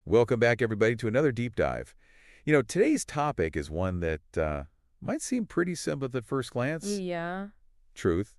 Welcome back, everybody, to another deep dive. Today's topic is one that might seem pretty simple at the first glance. Yeah. Truth,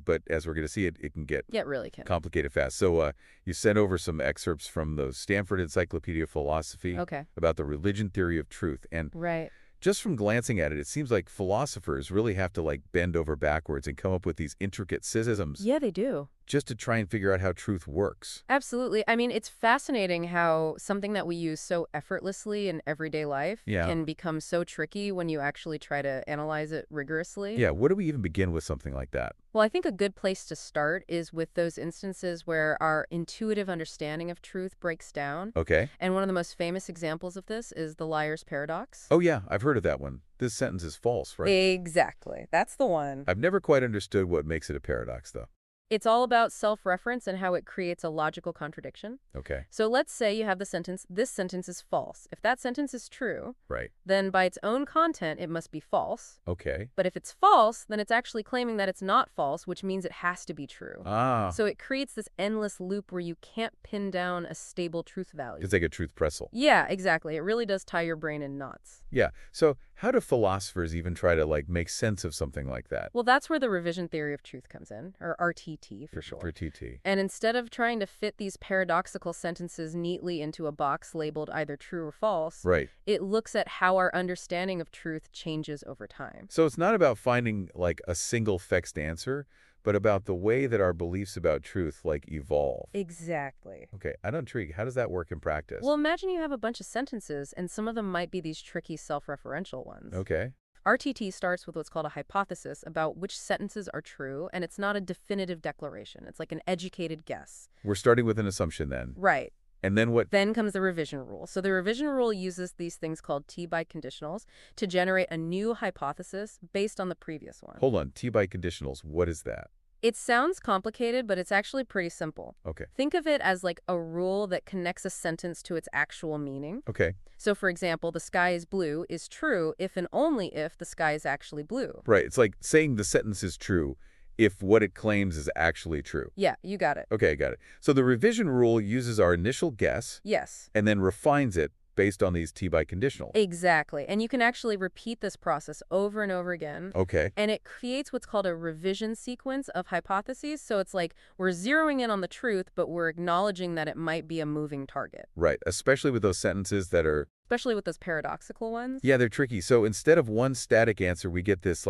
but as we're going to see, it can get Yeah, it really can. complicated fast. So you sent over some excerpts from the Stanford Encyclopedia of Philosophy Okay. about the religion theory of truth. And Right. just from glancing at it, it seems like philosophers really have to, bend over backwards and come up with these intricate systems Yeah, they do. just to try and figure out how truth works. Absolutely. I mean, it's fascinating how something that we use so effortlessly in everyday life Yeah. can become so tricky when you actually try to analyze it rigorously. Yeah, where do we even begin with something like that? Well, I think a good place to start is with those instances where our intuitive understanding of truth breaks down. Okay. And one of the most famous examples of this is the liar's paradox. Oh, yeah, I've heard of that one. This sentence is false, right? Exactly. That's the one. I've never quite understood what makes it a paradox, though. It's all about self-reference and how it creates a logical contradiction. Okay. So let's say you have the sentence, this sentence is false. If that sentence is true, Right. then by its own content, it must be false. Okay. But if it's false, then it's actually claiming that it's not false, which means it has to be true. Ah. So it creates this endless loop where you can't pin down a stable truth value. It's like a truth pretzel. Yeah, exactly. It really does tie your brain in knots. Yeah. So how do philosophers even try to, make sense of something like that? Well, that's where the revision theory of truth comes in, or RTT for short. For TT. And instead of trying to fit these paradoxical sentences neatly into a box labeled either true or false, Right. it looks at how our understanding of truth changes over time. So it's not about finding, a single fixed answer, but about the way that our beliefs about truth, evolve. Exactly. Okay, I'm intrigued. How does that work in practice? Well, imagine you have a bunch of sentences, and some of them might be these tricky self-referential ones. Okay. RTT starts with what's called a hypothesis about which sentences are true, and it's not a definitive declaration. It's like an educated guess. We're starting with an assumption then. Right. And then what? Then comes the revision rule. So the revision rule uses these things called T-by conditionals to generate a new hypothesis based on the previous one. Hold on. T by conditionals. What is that? It sounds complicated, but it's actually pretty simple. Okay. Think of it as like a rule that connects a sentence to its actual meaning. Okay. So, for example, the sky is blue is true if and only if the sky is actually blue. Right. It's like saying the sentence is true if what it claims is actually true. Yeah, you got it. Okay, got it. So the revision rule uses our initial guess Yes. and then refines it based on these T by conditional. Exactly. And you can actually repeat this process over and over again. Okay. And it creates what's called a revision sequence of hypotheses. So it's like we're zeroing in on the truth, but we're acknowledging that it might be a moving target. Right. Especially with those sentences that are... Especially with those paradoxical ones. Yeah, they're tricky. So instead of one static answer, we get this,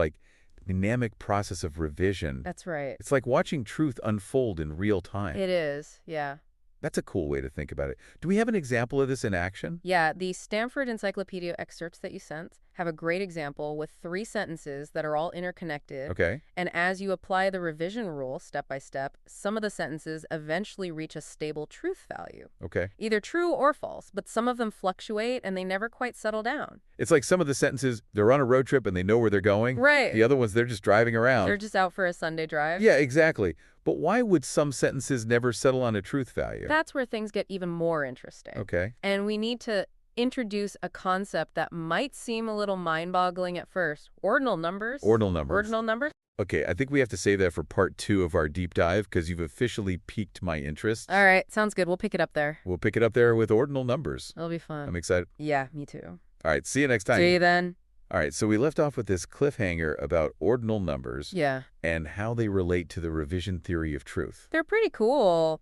dynamic process of revision. That's right. It's like watching truth unfold in real time. It is, yeah. That's a cool way to think about it. Do we have an example of this in action? Yeah, the Stanford Encyclopedia excerpts that you sent have a great example with 3 sentences that are all interconnected. Okay. And as you apply the revision rule step by step, some of the sentences eventually reach a stable truth value. Okay. Either true or false, but some of them fluctuate and they never quite settle down. It's like some of the sentences, they're on a road trip and they know where they're going. Right. The other ones, they're just driving around. They're just out for a Sunday drive. Yeah, exactly. But why would some sentences never settle on a truth value? That's where things get even more interesting. Okay. And we need to introduce a concept that might seem a little mind-boggling at first. Ordinal numbers. Ordinal numbers. Ordinal numbers. Okay, I think we have to save that for part 2 of our deep dive because you've officially piqued my interest. All right, sounds good. We'll pick it up there. We'll pick it up there with ordinal numbers. It'll be fun. I'm excited. Yeah, me too. All right, see you next time. See you then. All right, so we left off with this cliffhanger about ordinal numbers Yeah. and how they relate to the revision theory of truth. They're pretty cool.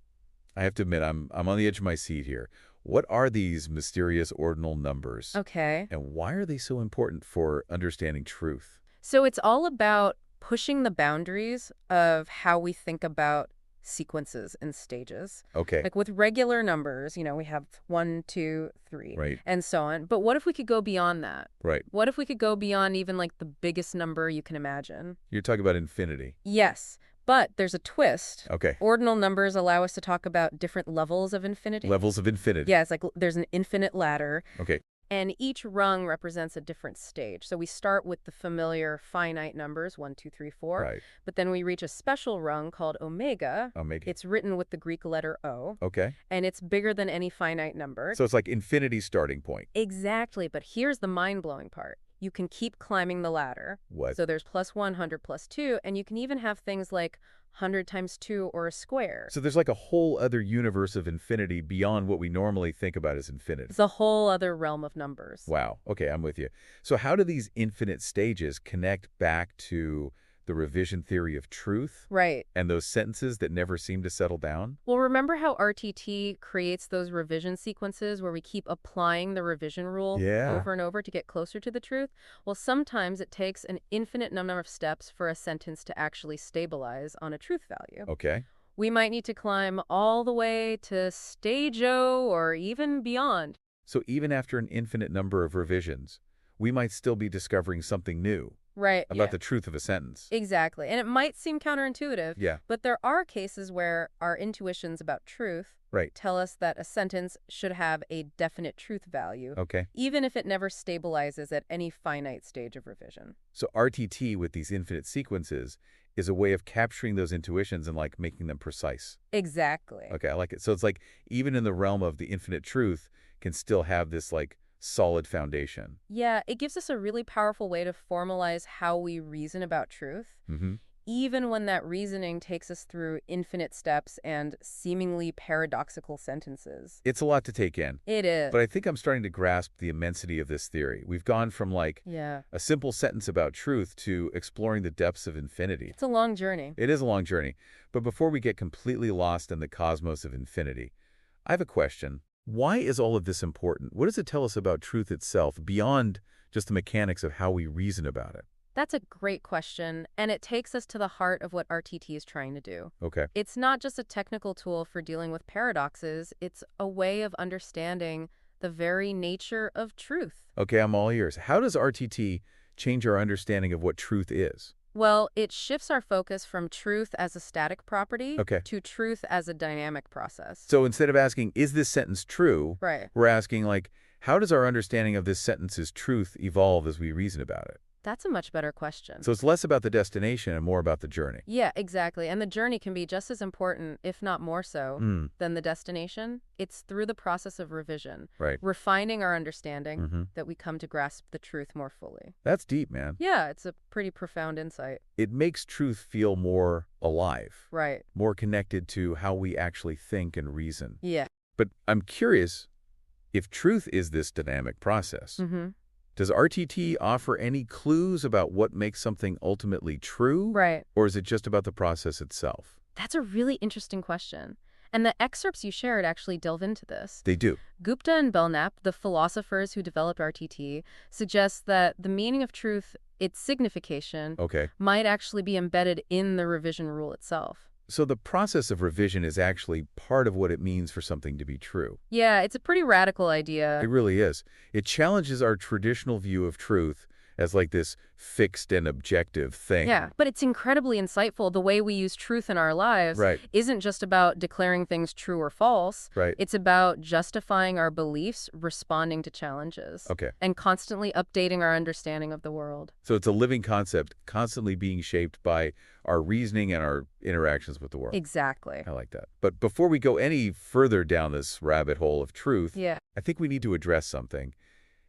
I have to admit, I'm on the edge of my seat here. What are these mysterious ordinal numbers? Okay. And why are they so important for understanding truth? So it's all about pushing the boundaries of how we think about sequences and stages. Okay. Like with regular numbers, we have 1, 2, 3, Right. and so on. But what if we could go beyond that? Right. What if we could go beyond even the biggest number you can imagine? You're talking about infinity. Yes, but there's a twist. Okay. Ordinal numbers allow us to talk about different levels of infinity. Levels of infinity. Yeah, it's like there's an infinite ladder. Okay. And each rung represents a different stage. So we start with the familiar finite numbers, 1, 2, 3, 4. Right. But then we reach a special rung called omega. Omega. It's written with the Greek letter O. Okay. And it's bigger than any finite number. So it's like infinity's starting point. Exactly. But here's the mind-blowing part. You can keep climbing the ladder. What? So there's +100, +2, and you can even have things like 100 times 2, or a square. So there's like a whole other universe of infinity beyond what we normally think about as infinity. It's a whole other realm of numbers. Wow. Okay, I'm with you. So how do these infinite stages connect back to the revision theory of truth Right. and those sentences that never seem to settle down? Well, remember how RTT creates those revision sequences where we keep applying the revision rule Yeah. over and over to get closer to the truth? Well, sometimes it takes an infinite number of steps for a sentence to actually stabilize on a truth value. Okay. We might need to climb all the way to stage O or even beyond. So even after an infinite number of revisions, we might still be discovering something new Right, about yeah. the truth of a sentence. Exactly. And it might seem counterintuitive, Yeah, but there are cases where our intuitions about truth right. tell us that a sentence should have a definite truth value, Okay. even if it never stabilizes at any finite stage of revision. So RTT with these infinite sequences is a way of capturing those intuitions and like making them precise. Exactly. Okay, I like it. So it's like even in the realm of the infinite truth can still have this like solid foundation. Yeah, it gives us a really powerful way to formalize how we reason about truth, Mm-hmm. even when that reasoning takes us through infinite steps and seemingly paradoxical sentences. It's a lot to take in, It is. but I think I'm starting to grasp the immensity of this theory. We've gone from like Yeah, a simple sentence about truth to exploring the depths of infinity. it's a long journey. It is a long journey, but before we get completely lost in the cosmos of infinity, I have a question. Why is all of this important? What does it tell us about truth itself beyond just the mechanics of how we reason about it? That's a great question, and it takes us to the heart of what RTT is trying to do. Okay. It's not just a technical tool for dealing with paradoxes, it's a way of understanding the very nature of truth. Okay, I'm all ears. How does RTT change our understanding of what truth is? Well, it shifts our focus from truth as a static property Okay. to truth as a dynamic process. So instead of asking, is this sentence true? Right. We're asking, like, how does our understanding of this sentence's truth evolve as we reason about it? That's a much better question. So it's less about the destination and more about the journey. Yeah, exactly. And the journey can be just as important, if not more so, Mm, than the destination. It's through the process of revision, right. refining our understanding, Mm-hmm. that we come to grasp the truth more fully. That's deep, man. Yeah, it's a pretty profound insight. It makes truth feel more alive, Right. more connected to how we actually think and reason. Yeah. But I'm curious, if truth is this dynamic process, Mm-hmm. does RTT offer any clues about what makes something ultimately true? Right. Or is it just about the process itself? That's a really interesting question. And the excerpts you shared actually delve into this. They do. Gupta and Belknap, the philosophers who developed RTT, suggest that the meaning of truth, its signification, Okay. might actually be embedded in the revision rule itself. So the process of revision is actually part of what it means for something to be true. Yeah, it's a pretty radical It idea. really is. It challenges our traditional view of truth as like this fixed and objective thing. Yeah, but it's incredibly insightful. The way we use truth in our lives Right, isn't just about declaring things true or false. right. It's about justifying our beliefs, responding to challenges, Okay. and constantly updating our understanding of the world. So it's a living concept constantly being shaped by our reasoning and our interactions with the world. Exactly. I like that. But before we go any further down this rabbit hole of truth, Yeah. I think we need to address something.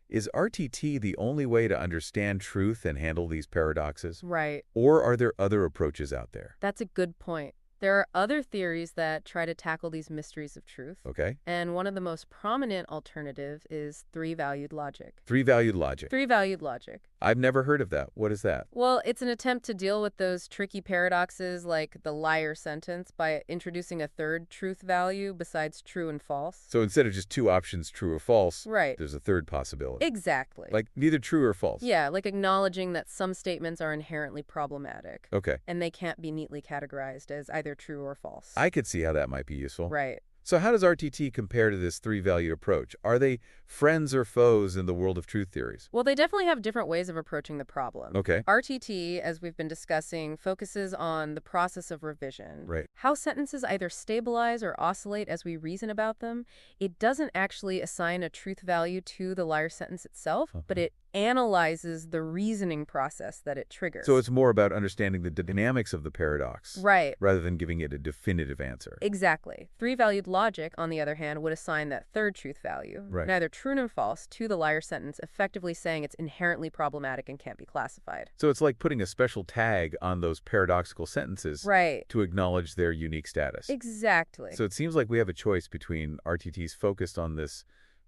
Is RTT the only way to understand truth and handle these paradoxes? Right. Or are there other approaches out there? That's a good point. There are other theories that try to tackle these mysteries of truth. Okay. And one of the most prominent alternatives is three-valued logic. Three-valued logic. Three-valued logic. I've never heard of that. What is that? Well, it's an attempt to deal with those tricky paradoxes like the liar sentence by introducing a third truth value besides true and false. So instead of just two options, true or false, Right. there's a third possibility. Exactly. Like neither true or false. Yeah, like acknowledging that some statements are inherently problematic Okay. and they can't be neatly categorized as either true or false. I could see how that might be useful. Right. So how does RTT compare to this three-valued approach? Are they friends or foes in the world of truth theories? Well, they definitely have different ways of approaching the problem. Okay. RTT, as we've been discussing, focuses on the process of revision. Right. How sentences either stabilize or oscillate as we reason about them. It doesn't actually assign a truth value to the liar sentence itself, but it analyzes the reasoning process that it So triggers. it's more about understanding the dynamics of the paradox Right. rather than giving it a definitive answer. Exactly. Three-valued logic, on the other hand, would assign that third truth value, Right. neither true nor false, to the liar sentence, effectively saying it's inherently problematic and can't be classified. So it's like putting a special tag on those paradoxical sentences Right. to acknowledge their unique status. Exactly. So it seems like we have a choice between RTT's focused on this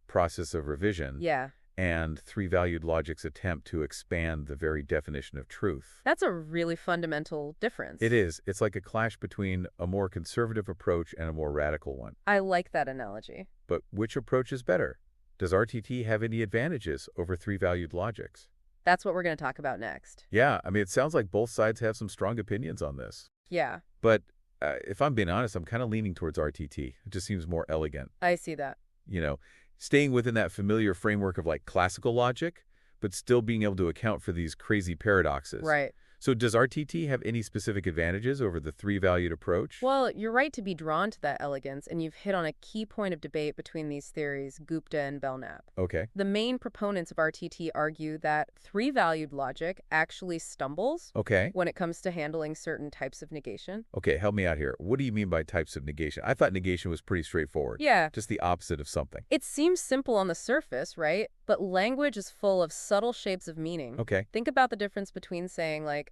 process of revision Yeah. and three-valued logic's attempt to expand the very definition of truth. That's a really fundamental difference. It is. It's like a clash between a more conservative approach and a more radical one. I like that analogy. But which approach is better? Does RTT have any advantages over three-valued logics? That's what we're going to talk about next. Yeah, I mean, it sounds like both sides have some strong opinions on this. Yeah, But if I'm being honest, I'm kind of leaning towards RTT. It just seems more elegant. I see that. You know, staying within that familiar framework of like classical logic, but still being able to account for these crazy paradoxes. Right. So does RTT have any specific advantages over the three-valued approach? Well, you're right to be drawn to that elegance, and you've hit on a key point of debate between these theories, Gupta and Belknap. Okay. The main proponents of RTT argue that three-valued logic actually stumbles Okay. when it comes to handling certain types of negation. Okay, help me out here. What do you mean by types of negation? I thought negation was pretty straightforward. Yeah. Just the opposite of something. It seems simple on the surface, right? But language is full of subtle shapes of meaning. Okay. Think about the difference between saying, like,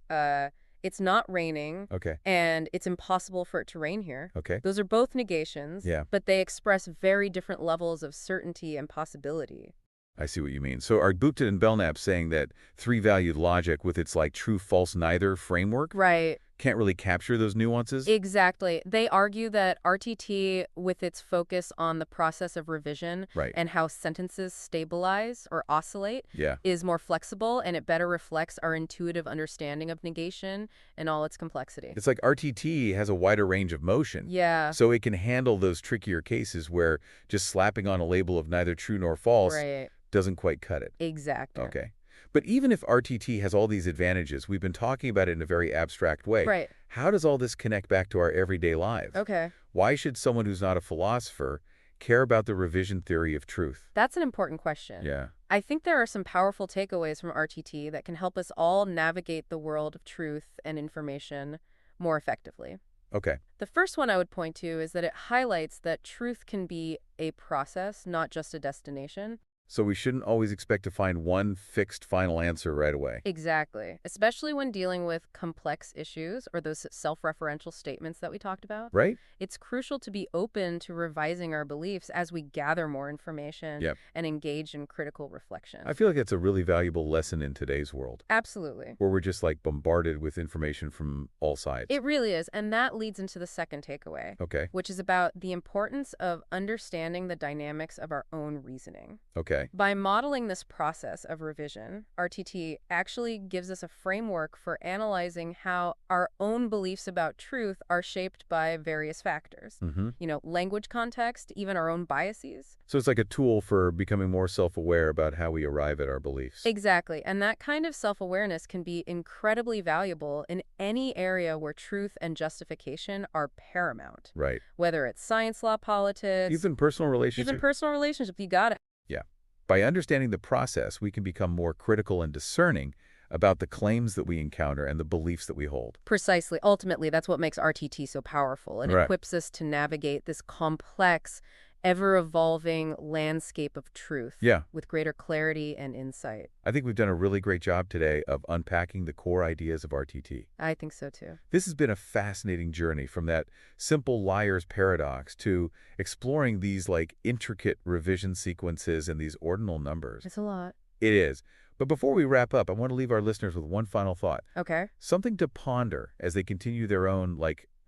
it's not raining Okay. and it's impossible for it to rain here. Okay. Those are both negations, Yeah. but they express very different levels of certainty and possibility. I see what you mean. So are Gupta and Belknap saying that three-valued logic with its like true, false, neither framework Right. can't really capture those nuances? Exactly. They argue that RTT, with its focus on the process of revision Right. and how sentences stabilize or oscillate, Yeah. is more flexible and it better reflects our intuitive understanding of negation and all its complexity. It's like RTT has a wider range of motion. Yeah. So it can handle those trickier cases where just slapping on a label of neither true nor false Right. doesn't quite cut it. Exactly. Okay. But even if RTT has all these advantages, we've been talking about it in a very abstract way. Right. How does all this connect back to our everyday lives? Okay. Why should someone who's not a philosopher care about the revision theory of truth? That's an important question. Yeah. I think there are some powerful takeaways from RTT that can help us all navigate the world of truth and information more effectively. Okay. The first one I would point to is that it highlights that truth can be a process, not just a destination. So we shouldn't always expect to find one fixed final answer right away. Exactly. Especially when dealing with complex issues or those self-referential statements that we talked about. Right? It's crucial to be open to revising our beliefs as we gather more information Yep. and engage in critical reflection. I feel like it's a really valuable lesson in today's world, Absolutely. where we're just like bombarded with information from all sides. It really is. And that leads into the second takeaway, Okay. which is about the importance of understanding the dynamics of our own reasoning. Okay. By modeling this process of revision, RTT actually gives us a framework for analyzing how our own beliefs about truth are shaped by various factors. Mm-hmm. Language context, even our own biases. So it's like a tool for becoming more self-aware about how we arrive at our beliefs. Exactly. And that kind of self-awareness can be incredibly valuable in any area where truth and justification are paramount. Right. Whether it's science, law, politics, Even personal relationships. even personal relationships, you got it. Yeah. By understanding the process, we can become more critical and discerning about the claims that we encounter and the beliefs that we hold. Precisely. Ultimately, that's what makes RTT so powerful. It Right. equips us to navigate this complex, ever-evolving landscape of truth Yeah. with greater clarity and insight. I think we've done a really great job today of unpacking the core ideas of RTT. I think so, too. This has been a fascinating journey from that simple liar's paradox to exploring these like intricate revision sequences and these ordinal numbers. It's a lot. It is. But before we wrap up, I want to leave our listeners with one final thought. Okay. Something to ponder as they continue their own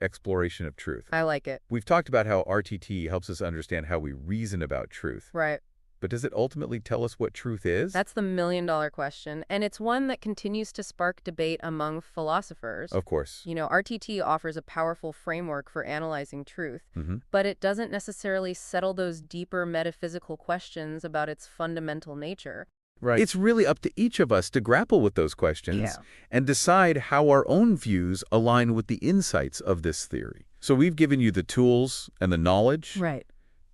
exploration of truth. I like it. We've talked about how RTT helps us understand how we reason about truth. Right. But does it ultimately tell us what truth is? That's the million-dollar question, and it's one that continues to spark debate among philosophers. Of course. RTT offers a powerful framework for analyzing truth, Mm-hmm. but it doesn't necessarily settle those deeper metaphysical questions about its fundamental nature. Right. It's really up to each of us to grapple with those questions Yeah. and decide how our own views align with the insights of this theory. So we've given you the tools and the knowledge, Right.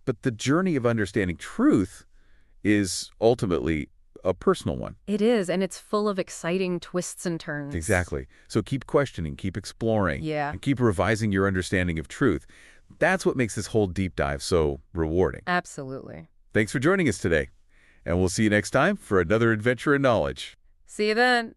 but the journey of understanding truth is ultimately a personal one. It is, and it's full of exciting twists and turns. Exactly. So keep questioning, keep exploring, Yeah. and keep revising your understanding of truth. That's what makes this whole deep dive so rewarding. Absolutely. Thanks for joining us today, and we'll see you next time for another adventure in knowledge. See you then.